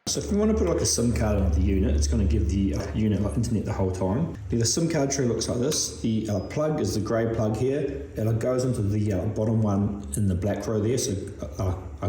So if we want to put like a SIM card on the unit, it's going to give the unit like internet the whole time. The SIM card tree looks like this. The plug is the grey plug here, and it goes into the bottom one in the black row there, so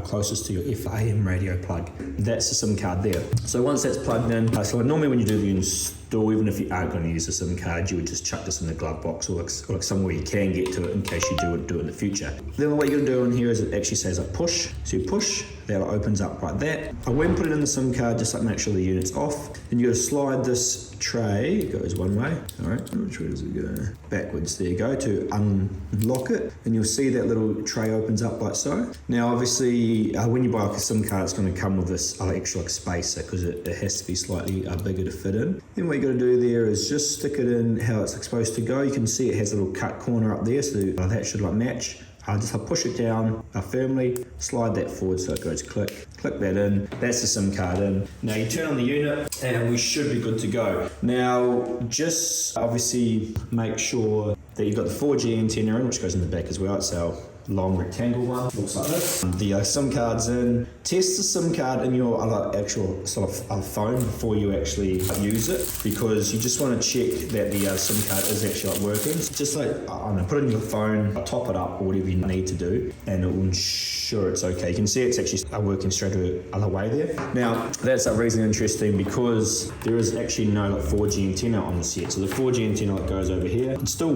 closest to your FM radio plug. That's the SIM card there. So once that's plugged in, so normally when you do the install, even if you aren't going to use a SIM card, you would just chuck this in the glove box or like somewhere you can get to it in case you do it in the future. Then what you're going to do in here is it actually says like push. So you push, that opens up like that. I went and put it in the SIM card just like make sure the unit's off. Then you got to slide this tray, it goes one way, all right, which way does it go? Backwards, there you go, to unlock it, and you'll see that little tray opens up like so. Now obviously when you buy like a SIM card, it's going to come with this extra spacer because it has to be slightly bigger to fit in. Then what you got to do there is just stick it in how it's supposed to go. You can see it has a little cut corner up there, so that should like match. Just push it down firmly, slide that forward so it goes click that in. That's the SIM card in. Now you turn on the unit and we should be good to go. Now just obviously make sure that you've got the 4G antenna in, which goes in the back as well. It's our long rectangle one, looks like this. The SIM card's in. Test the SIM card in your actual sort of phone before you actually use it, because you just want to check that the SIM card is actually working. So just like, I don't know, put it in your phone, top it up or whatever you need to do, and it will ensure it's okay. You can see it's actually working straight away there. Now that's reason interesting because there is actually no 4G antenna on this yet. So the 4G antenna goes over here. It still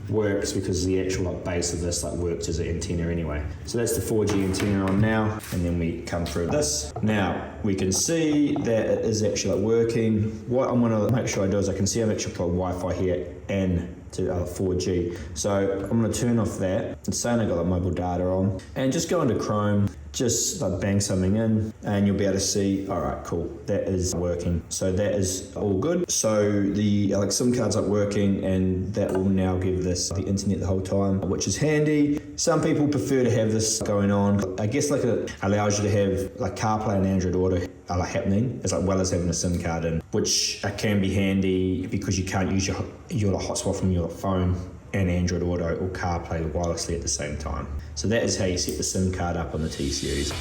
works because the actual base of this works as an antenna anyway. So that's the 4G antenna on now, and then we come through this. Now we can see that it is actually working. What I'm going to make sure I do is I can see I've actually put Wi-Fi here and to 4G. So I'm going to turn off that. It's saying I got the mobile data on, and just go into Chrome, just bang something in, and you'll be able to see, all right, cool, that is working. So that is all good. So the SIM card's working, and that will now give this the internet the whole time, which is handy. Some people prefer to have this going on. I guess it allows you to have CarPlay and Android Auto happening as well as having a SIM card in, which can be handy because you can't use your hotspot from your phone and Android Auto or CarPlay wirelessly at the same time. So that is how you set the SIM card up on the T-Series.